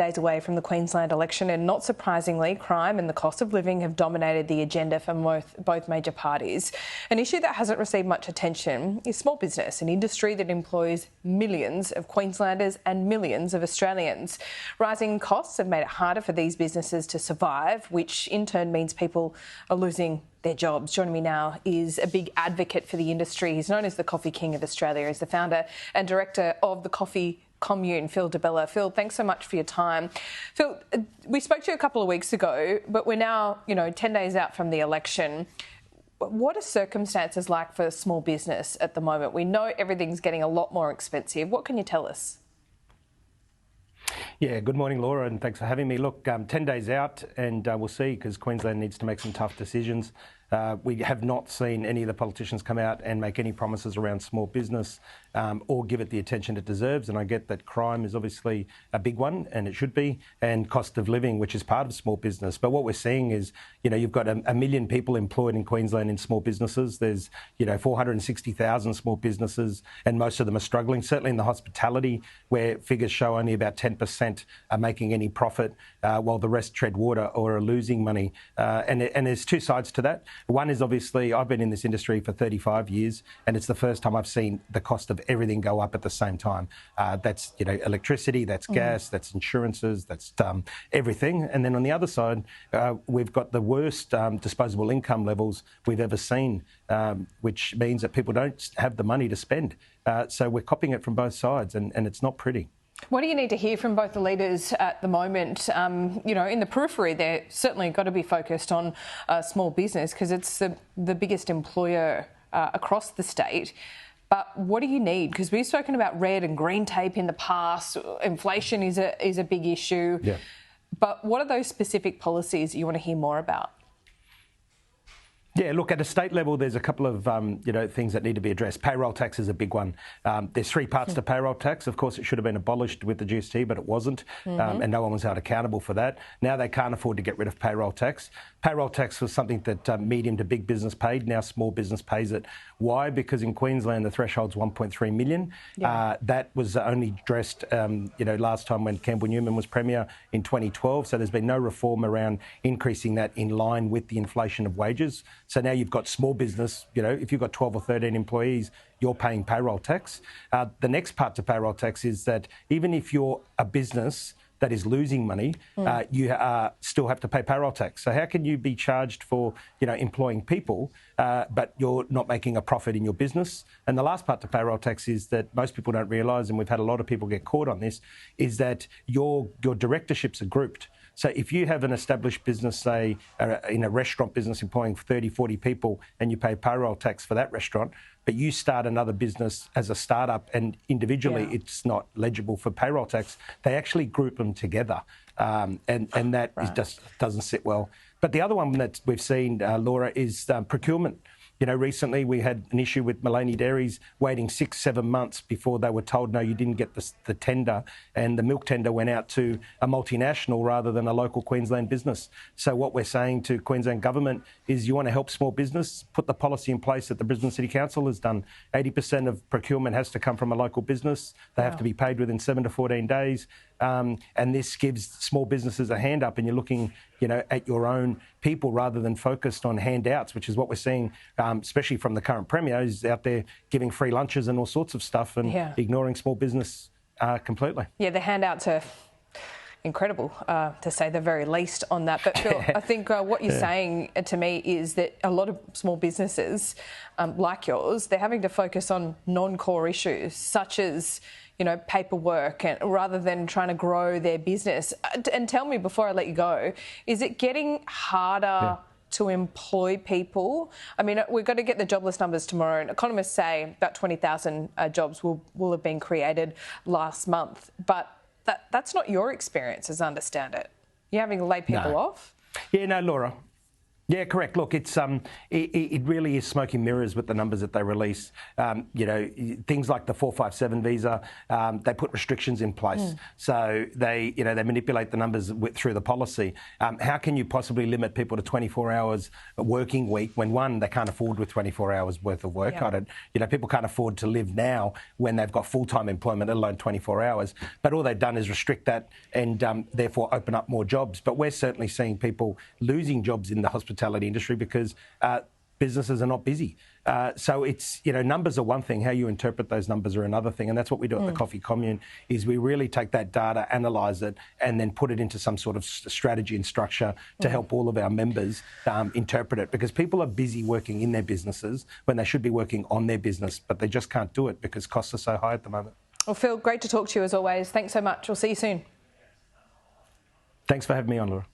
days away from the Queensland election, and not surprisingly, crime and the cost of living have dominated the agenda for both major parties. An issue that hasn't received much attention is small business, an industry that employs millions of Queenslanders and millions of Australians. Rising costs have made it harder for these businesses to survive, which in turn means people are losing their jobs. Joining me now is a big advocate for the industry. He's known as the Coffee King of Australia. He's the founder and director of the Commune, Phillip Di Bella. Phil, thanks so much for your time. Phil, we spoke to you a couple of weeks ago, but we're now, 10 days out from the election. What are circumstances like for small business at the moment? We know everything's getting a lot more expensive. What can you tell us? Yeah, good morning, Laura, and thanks for having me. Look, 10 days out, and we'll see, because Queensland needs to make some tough decisions. We have not seen any of the politicians come out and make any promises around small business or give it the attention it deserves. And I get that crime is obviously a big one, and it should be, and cost of living, which is part of small business. But what we're seeing is, you've got a million people employed in Queensland in small businesses. There's, 460,000 small businesses, and most of them are struggling. Certainly in the hospitality, where figures show only about 10% are making any profit, while the rest tread water or are losing money. And there's two sides to that. One is, obviously, I've been in this industry for 35 years, and it's the first time I've seen the cost of everything go up at the same time. That's, electricity, that's gas, that's insurances, that's everything. And then on the other side, we've got the worst disposable income levels we've ever seen, which means that people don't have the money to spend. So we're copying it from both sides, and it's not pretty. What do you need to hear from both the leaders at the moment? In the periphery, they're certainly got to be focused on small business, because it's the biggest employer across the state. But what do you need? Because we've spoken about red and green tape in the past. Inflation is a big issue. Yeah. But what are those specific policies that you want to hear more about? Yeah, look, at a state level, there's a couple of, things that need to be addressed. Payroll tax is a big one. There's three parts to payroll tax. Of course, it should have been abolished with the GST, but it wasn't, and no one was held accountable for that. Now they can't afford to get rid of payroll tax. Payroll tax was something that medium to big business paid. Now small business pays it. Why? Because in Queensland, the threshold's 1.3 million. Yeah. That was only addressed, last time when Campbell Newman was Premier in 2012. So there's been no reform around increasing that in line with the inflation of wages. So now you've got small business, if you've got 12 or 13 employees, you're paying payroll tax. The next part to payroll tax is that even if you're a business that is losing money, you still have to pay payroll tax. So how can you be charged for, employing people, but you're not making a profit in your business? And the last part to payroll tax is that most people don't realise, and we've had a lot of people get caught on this, is that your directorships are grouped. So if you have an established business, say, in a restaurant business employing 30, 40 people, and you pay payroll tax for that restaurant, but you start another business as a startup and individually it's not legible for payroll tax, they actually group them together. And that just doesn't sit well. But the other one that we've seen, Laura, is procurement. Recently we had an issue with Maloney Dairies waiting 6-7 months before they were told, no, you didn't get the tender, and the milk tender went out to a multinational rather than a local Queensland business. So what we're saying to Queensland government is, you want to help small business, put the policy in place that the Brisbane City Council has done. 80% of procurement has to come from a local business. They have to be paid within 7 to 14 days. And this gives small businesses a hand up, and you're looking, at your own people rather than focused on handouts, which is what we're seeing, especially from the current Premier, who's out there giving free lunches and all sorts of stuff and ignoring small business completely. Yeah, the handouts are incredible, to say the very least on that. But Phil, I think what you're saying to me is that a lot of small businesses like yours, they're having to focus on non-core issues such as paperwork, and rather than trying to grow their business. And tell me, before I let you go, is it getting harder to employ people? I mean, we've got to get the jobless numbers tomorrow, and economists say about 20,000 jobs will have been created last month. But that's not your experience, as I understand it. You're having to lay people off? Yeah, no, Laura. Yeah, correct. Look, it really is smoke and mirrors with the numbers that they release. Things like the 457 visa, they put restrictions in place. So they manipulate the numbers through the policy. How can you possibly limit people to 24 hours a working week when, one, they can't afford with 24 hours worth of work? Yeah. People can't afford to live now when they've got full-time employment, let alone 24 hours. But all they've done is restrict that and therefore open up more jobs. But we're certainly seeing people losing jobs in the hospitality industry because businesses are not busy. So it's, numbers are one thing, how you interpret those numbers are another thing. And that's what we do at the Coffee Commune, is we really take that data, analyse it, and then put it into some sort of strategy and structure to help all of our members interpret it. Because people are busy working in their businesses when they should be working on their business, but they just can't do it because costs are so high at the moment. Well, Phil, great to talk to you as always. Thanks so much. We'll see you soon. Thanks for having me on, Laura.